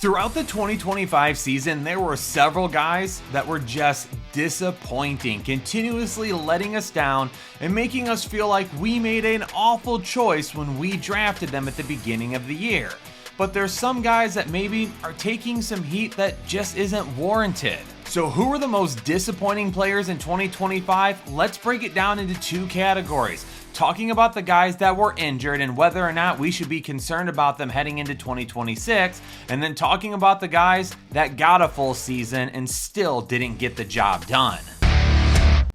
Throughout the 2025 season, there were several guys that were just disappointing, continuously letting us down and making us feel like we made an awful choice when we drafted them at the beginning of the year. But there's some guys that maybe are taking some heat that just isn't warranted. So who are the most disappointing players in 2025? Let's break it down into two categories. Talking about the guys that were injured and whether or not we should be concerned about them heading into 2026, and then talking about the guys that got a full season and still didn't get the job done.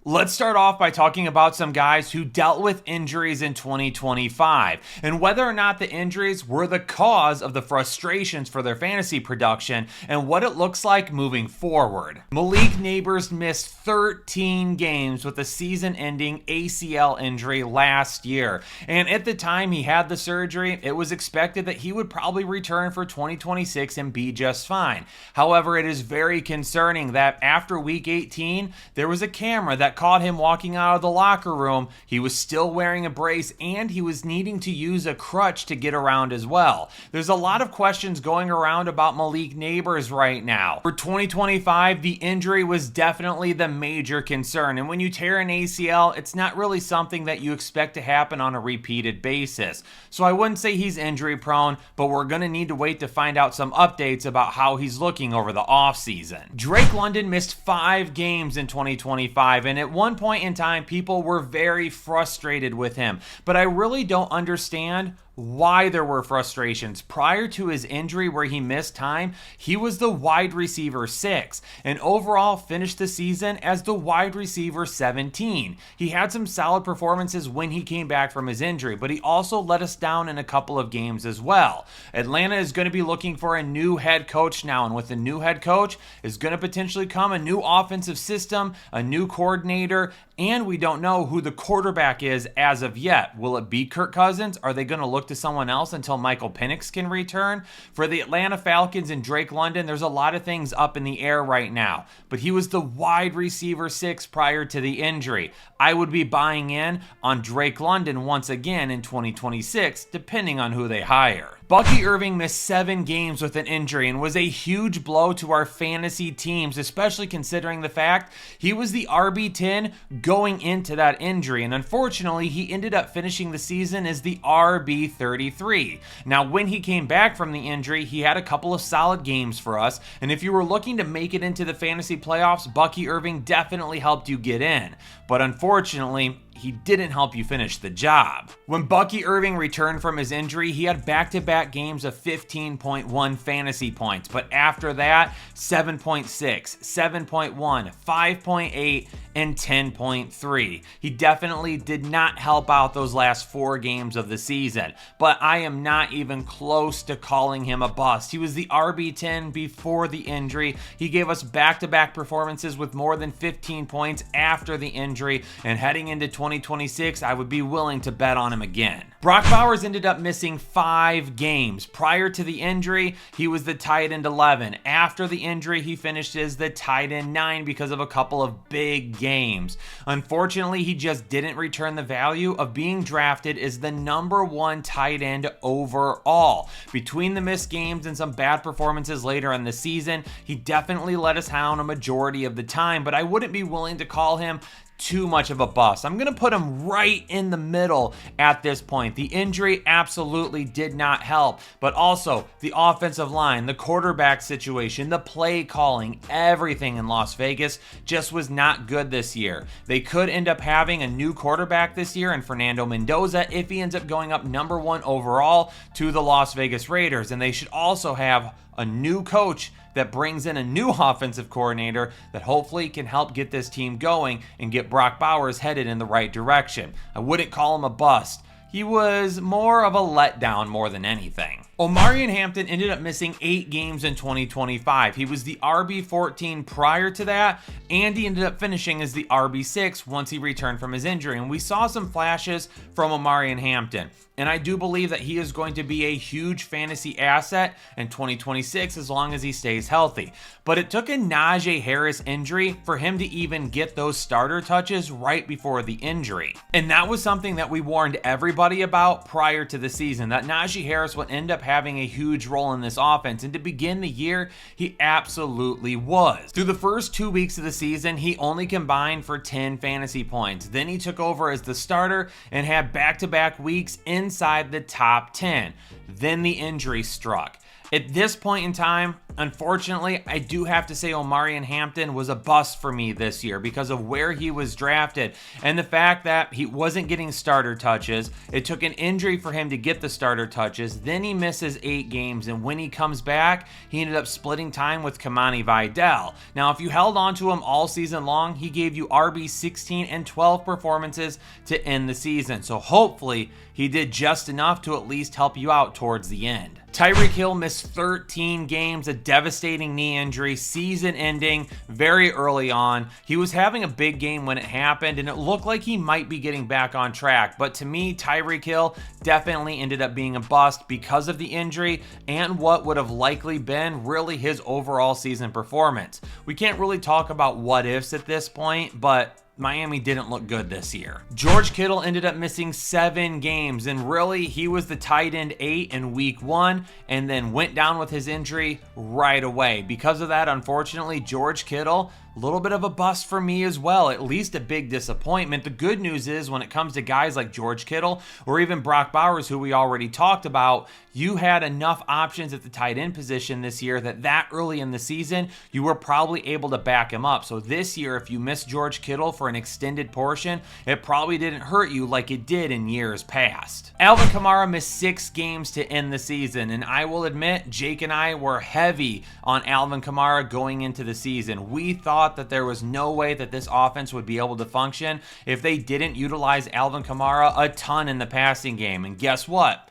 Let's start off by talking about some guys who dealt with injuries in 2025 and whether or not the injuries were the cause of the frustrations for their fantasy production and what it looks like moving forward. Malik Neighbors missed 13 games with a season-ending ACL injury last year, and at the time he had the surgery, it was expected that he would probably return for 2026 and be just fine. However, it is very concerning that after week 18, there was a camera that caught him walking out of the locker room. He was still wearing a brace and he was needing to use a crutch to get around as well. There's a lot of questions going around about Malik Neighbors right now. For 2025, the injury was definitely the major concern, and when you tear an ACL, it's not really something that you expect to happen on a repeated basis. So I wouldn't say he's injury prone, but we're going to need to wait to find out some updates about how he's looking over the offseason. Drake London missed 5 games in 2025, and at one point in time, people were very frustrated with him, but I really don't understand why there were frustrations. Prior to his injury where he missed time, he was the wide receiver 6 and overall finished the season as the wide receiver 17. He had some solid performances when he came back from his injury, but he also let us down in a couple of games as well. Atlanta is going to be looking for a new head coach now, and with a new head coach is going to potentially come a new offensive system, a new coordinator, and we don't know who the quarterback is as of yet. Will it be Kirk Cousins? Are they going to look to someone else until Michael Penix can return? For the Atlanta Falcons and Drake London, there's a lot of things up in the air right now, but he was the wide receiver 6 prior to the injury. I would be buying in on Drake London once again in 2026, depending on who they hire. Bucky Irving missed 7 games with an injury and was a huge blow to our fantasy teams, especially considering the fact he was the RB10 going into that injury, and unfortunately he ended up finishing the season as the RB33. Now, when he came back from the injury, he had a couple of solid games for us, and if you were looking to make it into the fantasy playoffs, Bucky Irving definitely helped you get in, but unfortunately, he didn't help you finish the job. When Bucky Irving returned from his injury, he had back-to-back games of 15.1 fantasy points, but after that, 7.6, 7.1, 5.8, and 10.3. He definitely did not help out those last 4 games of the season, but I am not even close to calling him a bust. He was the RB10 before the injury. He gave us back-to-back performances with more than 15 points after the injury, and heading into 2026, I would be willing to bet on him again. Brock Bowers ended up missing 5 games. Prior to the injury, he was the tight end 11. After the injury, he finished as the tight end 9 because of a couple of big games. Unfortunately, he just didn't return the value of being drafted as the #1 tight end overall. Between the missed games and some bad performances later in the season, he definitely let us down a majority of the time, but I wouldn't be willing to call him too much of a bust. I'm going to put him right in the middle at this point. The injury absolutely did not help, but also the offensive line, the quarterback situation, the play calling, everything in Las Vegas just was not good this year. They could end up having a new quarterback this year in Fernando Mendoza if he ends up going up #1 overall to the Las Vegas Raiders, and they should also have a new coach that brings in a new offensive coordinator that hopefully can help get this team going and get Brock Bowers headed in the right direction. I wouldn't call him a bust. He was more of a letdown more than anything. Omarion Hampton ended up missing 8 games in 2025. He was the RB14 prior to that, and he ended up finishing as the RB6 once he returned from his injury. And we saw some flashes from Omarion Hampton, and I do believe that he is going to be a huge fantasy asset in 2026 as long as he stays healthy. But it took a Najee Harris injury for him to even get those starter touches right before the injury. And that was something that we warned everybody about prior to the season, that Najee Harris would end up having a huge role in this offense, and to begin the year, he absolutely was. Through the first 2 weeks of the season, he only combined for 10 fantasy points. Then he took over as the starter and had back-to-back weeks inside the top 10. Then the injury struck. At this point in time, unfortunately, I do have to say Omarion Hampton was a bust for me this year because of where he was drafted and the fact that he wasn't getting starter touches. It took an injury for him to get the starter touches. Then he misses 8 games, and when he comes back, he ended up splitting time with Kamani Vidal. Now, if you held on to him all season long, he gave you RB 16 and 12 performances to end the season. So hopefully, he did just enough to at least help you out towards the end. Tyreek Hill missed 13 games, a devastating knee injury, season ending very early on. He was having a big game when it happened, and it looked like he might be getting back on track. But to me, Tyreek Hill definitely ended up being a bust because of the injury and what would have likely been really his overall season performance. We can't really talk about what ifs at this point, but Miami didn't look good this year. George Kittle ended up missing 7 games, and really he was the tight end 8 in week 1 and then went down with his injury right away. Because of that, unfortunately, George Kittle, a little bit of a bust for me as well, at least a big disappointment. The good news is when it comes to guys like George Kittle or even Brock Bowers, who we already talked about, you had enough options at the tight end position this year that early in the season, you were probably able to back him up. So this year, if you missed George Kittle for an extended portion, it probably didn't hurt you like it did in years past. Alvin Kamara missed 6 games to end the season, and I will admit, Jake and I were heavy on Alvin Kamara going into the season. We thought that there was no way that this offense would be able to function if they didn't utilize Alvin Kamara a ton in the passing game. And guess what?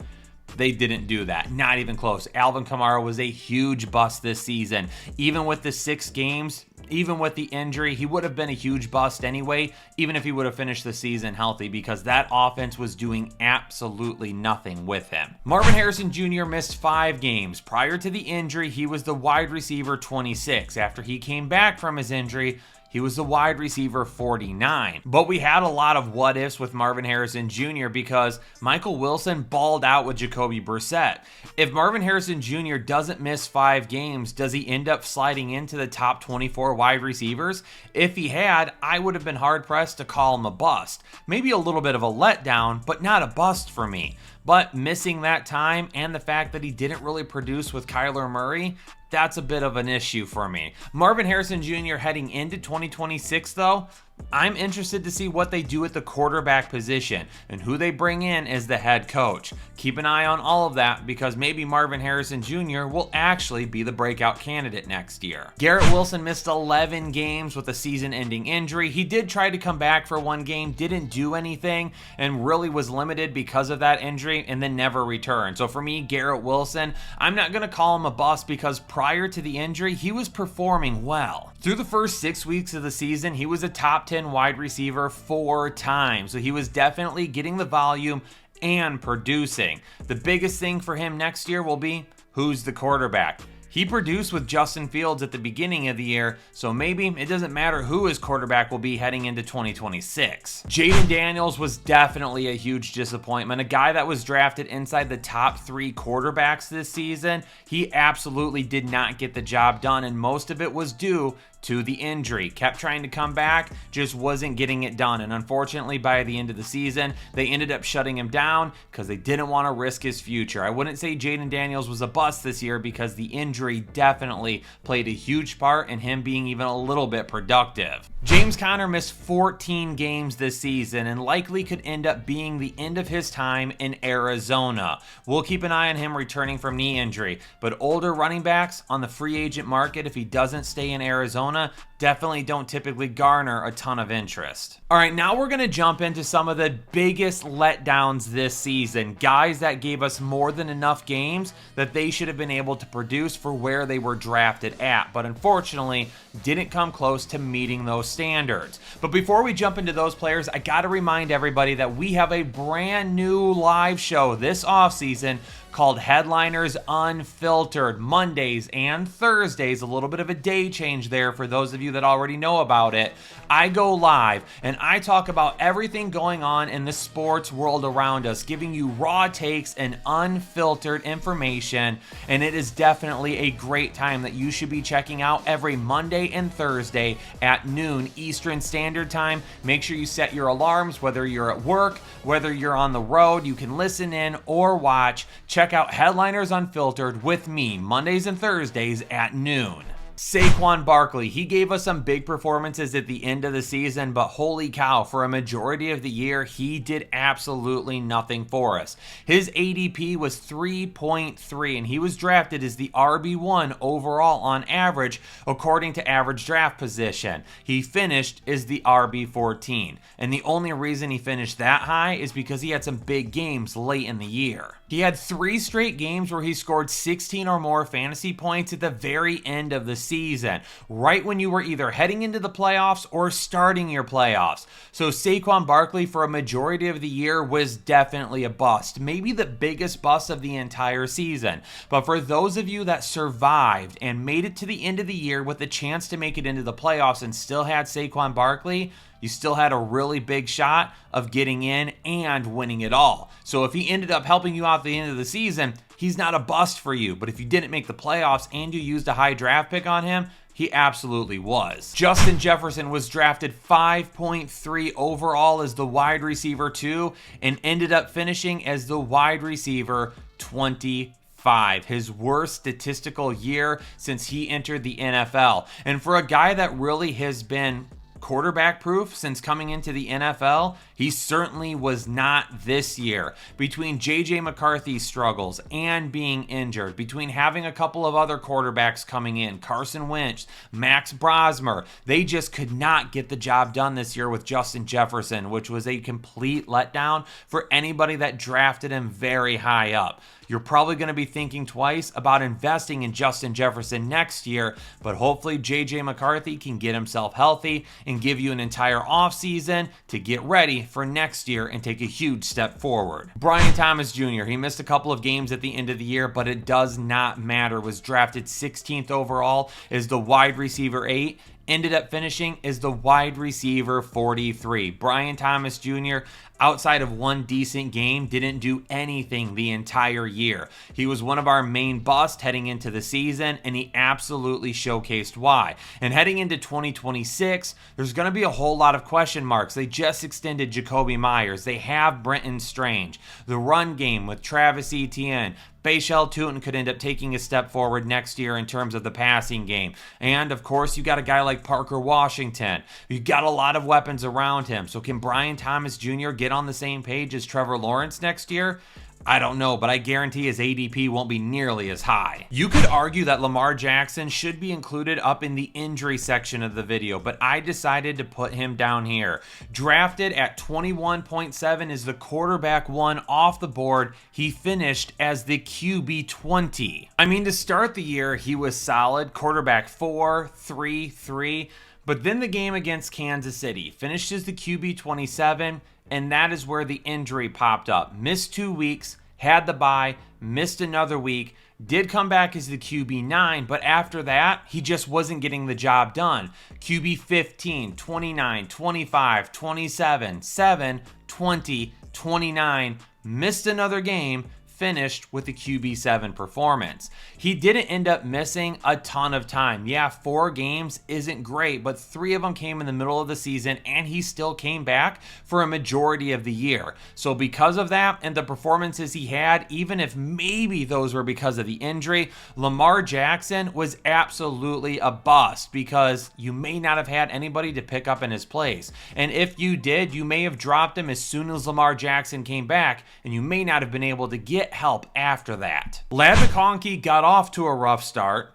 They didn't do that. Not even close. Alvin Kamara was a huge bust this season. Even with the 6 games, even with the injury, he would have been a huge bust anyway, even if he would have finished the season healthy, because that offense was doing absolutely nothing with him. Marvin Harrison Jr. missed 5 games. Prior to the injury, he was the wide receiver 26. After he came back from his injury, he was the wide receiver 49. But we had a lot of what ifs with Marvin Harrison Jr. because Michael Wilson balled out with Jacoby Brissett. If Marvin Harrison Jr. doesn't miss 5 games, does he end up sliding into the top 24 wide receivers? If he had, I would have been hard pressed to call him a bust. Maybe a little bit of a letdown, but not a bust for me. But missing that time and the fact that he didn't really produce with Kyler Murray, that's a bit of an issue for me. Marvin Harrison Jr. heading into 2026 though, I'm interested to see what they do at the quarterback position and who they bring in as the head coach. Keep an eye on all of that because maybe Marvin Harrison Jr. will actually be the breakout candidate next year. Garrett Wilson missed 11 games with a season-ending injury. He did try to come back for 1 game, didn't do anything, and really was limited because of that injury and then never returned. So for me, Garrett Wilson, I'm not going to call him a bust because prior to the injury, he was performing well. Through the first 6 weeks of the season, he was a top 10 wide receiver 4 times. So he was definitely getting the volume and producing. The biggest thing for him next year will be who's the quarterback. He produced with Justin Fields at the beginning of the year, so maybe it doesn't matter who his quarterback will be heading into 2026. Jaden Daniels was definitely a huge disappointment. A guy that was drafted inside the top 3 quarterbacks this season. He absolutely did not get the job done, and most of it was due to the injury. Kept trying to come back, just wasn't getting it done. And unfortunately, by the end of the season, they ended up shutting him down because they didn't want to risk his future. I wouldn't say Jaden Daniels was a bust this year because the injury definitely played a huge part in him being even a little bit productive. James Conner missed 14 games this season and likely could end up being the end of his time in Arizona. We'll keep an eye on him returning from knee injury, but older running backs on the free agent market, if he doesn't stay in Arizona, definitely don't typically garner a ton of interest. All right, now we're going to jump into some of the biggest letdowns this season. Guys that gave us more than enough games that they should have been able to produce for where they were drafted at, but unfortunately didn't come close to meeting those standards. But before we jump into those players, I got to remind everybody that we have a brand new live show this offseason called Headliners Unfiltered. Mondays and Thursdays, a little bit of a day change there for those of you that already know about it. I go live and I talk about everything going on in the sports world around us, giving you raw takes and unfiltered information, and it is definitely a great time that you should be checking out every Monday and Thursday at noon Eastern Standard Time. Make sure you set your alarms, whether you're at work, whether you're on the road, you can listen in or watch. Check out Headliners Unfiltered with me Mondays and Thursdays at noon. Saquon Barkley, he gave us some big performances at the end of the season, but holy cow, for a majority of the year, he did absolutely nothing for us. His ADP was 3.3, and he was drafted as the RB1 overall on average, according to average draft position. He finished as the RB14, and the only reason he finished that high is because he had some big games late in the year. He had 3 straight games where he scored 16 or more fantasy points at the very end of the season, right when you were either heading into the playoffs or starting your playoffs. So Saquon Barkley for a majority of the year was definitely a bust, maybe the biggest bust of the entire season. But for those of you that survived and made it to the end of the year with a chance to make it into the playoffs and still had Saquon Barkley, you still had a really big shot of getting in and winning it all. So if he ended up helping you out at the end of the season, he's not a bust for you. But if you didn't make the playoffs and you used a high draft pick on him, he absolutely was. Justin Jefferson was drafted 5.3 overall as the wide receiver 2 and ended up finishing as the wide receiver 25. His worst statistical year since he entered the NFL. And for a guy that really has been quarterback proof since coming into the NFL, he certainly was not this year. Between JJ McCarthy's struggles and being injured, between having a couple of other quarterbacks coming in, Carson Wentz, Max Brosmer, they just could not get the job done this year with Justin Jefferson, which was a complete letdown for anybody that drafted him very high up. You're probably going to be thinking twice about investing in Justin Jefferson next year, but hopefully JJ McCarthy can get himself healthy and give you an entire offseason to get ready for next year and take a huge step forward. Brian Thomas Jr., he missed a couple of games at the end of the year, but it does not matter. Was drafted 16th overall as the wide receiver 8. Ended up finishing as the wide receiver 43. Brian Thomas Jr., outside of one decent game, didn't do anything the entire year. He was one of our main busts heading into the season, and he absolutely showcased why. And heading into 2026, there's going to be a whole lot of question marks. They just extended Jacoby Myers. They have Brenton Strange. The run game with Travis Etienne, Bashal Tutin could end up taking a step forward next year in terms of the passing game. And, of course, you got a guy like Parker Washington. You got a lot of weapons around him. So can Brian Thomas Jr. get on the same page as Trevor Lawrence next year? I don't know, but I guarantee his ADP won't be nearly as high. You could argue that Lamar Jackson should be included up in the injury section of the video, but I decided to put him down here. Drafted at 21.7 is the quarterback 1 off the board. He finished as the QB 20. I mean, to start the year, he was solid. Quarterback 4, 3, 3. But then the game against Kansas City finished as the QB 27, and that is where the injury popped up. Missed 2 weeks, had the bye, missed another week, did come back as the QB 9, but after that, he just wasn't getting the job done. QB 15, 29, 25, 27, 7, 20, 29, missed another game, finished with the QB7 performance. He didn't end up missing a ton of time. Yeah, 4 games isn't great, but 3 of them came in the middle of the season, and he still came back for a majority of the year. So because of that and the performances he had, even if maybe those were because of the injury, Lamar Jackson was absolutely a bust because you may not have had anybody to pick up in his place. And if you did, you may have dropped him as soon as Lamar Jackson came back, and you may not have been able to get help after that. Ladd McConkey got off to a rough start,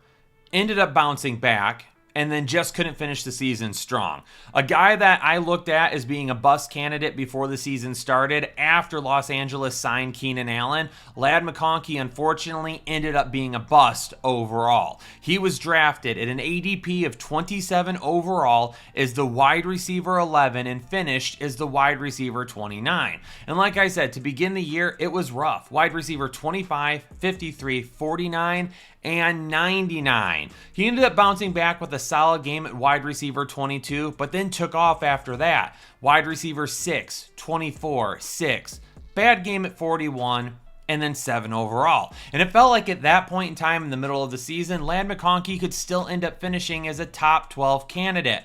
ended up bouncing back, and then just couldn't finish the season strong. A guy that I looked at as being a bust candidate before the season started after Los Angeles signed Keenan Allen, Ladd McConkey unfortunately ended up being a bust overall. He was drafted at an ADP of 27 overall as the wide receiver 11 and finished as the wide receiver 29. And like I said, to begin the year, it was rough. Wide receiver 25, 53, 49, and 99. He ended up bouncing back with a solid game at wide receiver 22, but then took off after that. Wide receiver 6, 24, 6. Bad game at 41, and then 7 overall. And it felt like at that point in time in the middle of the season, Ladd McConkey could still end up finishing as a top 12 candidate.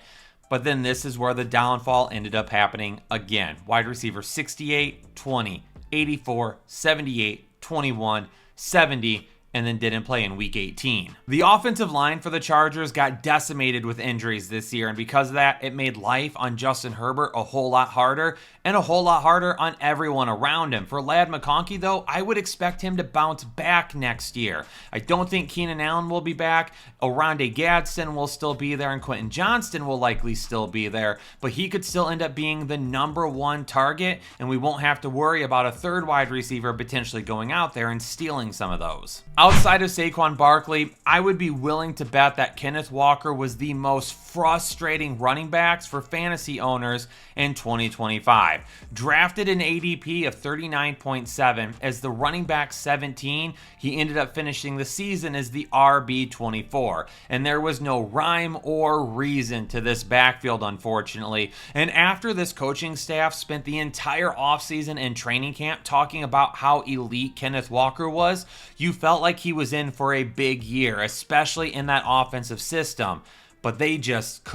But then this is where the downfall ended up happening again. Wide receiver 68, 20, 84, 78, 21, 70, and then didn't play in week 18. The offensive line for the Chargers got decimated with injuries this year, and because of that, it made life on Justin Herbert a whole lot harder, and a whole lot harder on everyone around him. For Ladd McConkey, though, I would expect him to bounce back next year. I don't think Keenan Allen will be back. Oronde Gadsden will still be there, and Quentin Johnston will likely still be there, but he could still end up being the number one target, and we won't have to worry about a third wide receiver potentially going out there and stealing some of those. Outside of Saquon Barkley, I would be willing to bet that Kenneth Walker was the most frustrating running backs for fantasy owners in 2025. Drafted an ADP of 39.7 as the running back 17, he ended up finishing the season as the RB24. And there was no rhyme or reason to this backfield, unfortunately. And after this coaching staff spent the entire offseason and training camp talking about how elite Kenneth Walker was, you felt like he was in for a big year, especially in that offensive system. But they just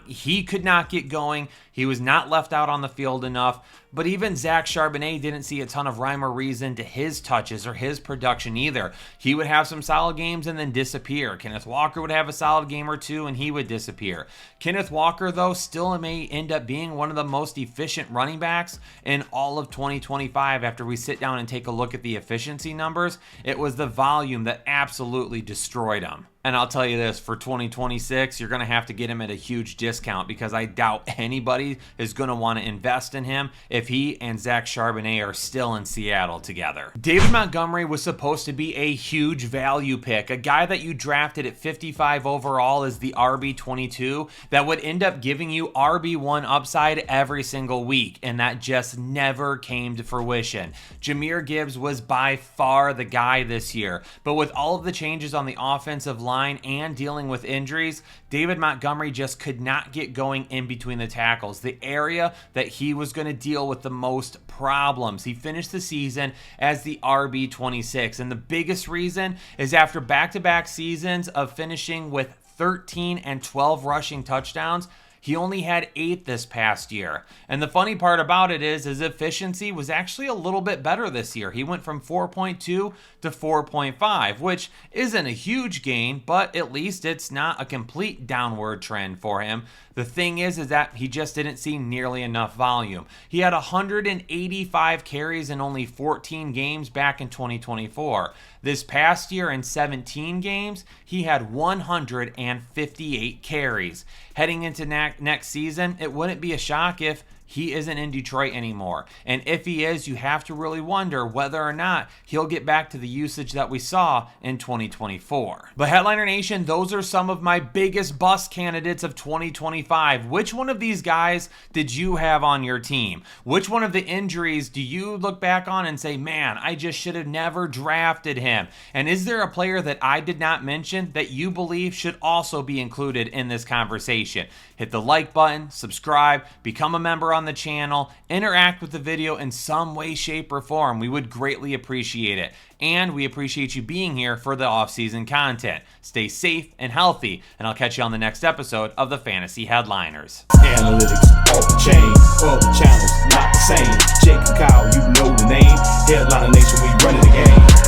he could not get going. He was not left out on the field enough. But even Zach Charbonnet didn't see a ton of rhyme or reason to his touches or his production either. He would have some solid games and then disappear. Kenneth Walker would have a solid game or two and he would disappear. Kenneth Walker, though, still may end up being one of the most efficient running backs in all of 2025 after we sit down and take a look at the efficiency numbers. It was the volume that absolutely destroyed him. And I'll tell you this, for 2026, you're going to have to get him at a huge discount because I doubt anybody is going to want to invest in him if he and Zach Charbonnet are still in Seattle together. David Montgomery was supposed to be a huge value pick, a guy that you drafted at 55 overall as the RB22 that would end up giving you RB1 upside every single week, and that just never came to fruition. Jahmyr Gibbs was by far the guy this year, but with all of the changes on the offensive line and dealing with injuries, David Montgomery just could not get going in between the tackles, the area that he was going to deal with the most problems. He finished the season as the RB26, and the biggest reason is after back-to-back seasons of finishing with 13 and 12 rushing touchdowns, he only had 8 this past year. And the funny part about it is his efficiency was actually a little bit better this year. He went from 4.2 to 4.5, which isn't a huge gain, but at least it's not a complete downward trend for him. The thing is that he just didn't see nearly enough volume. He had 185 carries in only 14 games back in 2024. This past year in 17 games, he had 158 carries. Heading into next season, it wouldn't be a shock if he isn't in Detroit anymore. And if he is, you have to really wonder whether or not he'll get back to the usage that we saw in 2024. But Headliner Nation, those are some of my biggest bust candidates of 2025. Which one of these guys did you have on your team? Which one of the injuries do you look back on and say, man, I just should have never drafted him? And is there a player that I did not mention that you believe should also be included in this conversation? Hit the like button, subscribe, become a member on the channel, interact with the video in some way, shape, or form. We would greatly appreciate it. And we appreciate you being here for the off-season content. Stay safe and healthy, and I'll catch you on the next episode of the Fantasy Headliners. Analytics off the chain, other channels not the same. Jake and Kyle, you know the name. Headliner Nation, we running the game.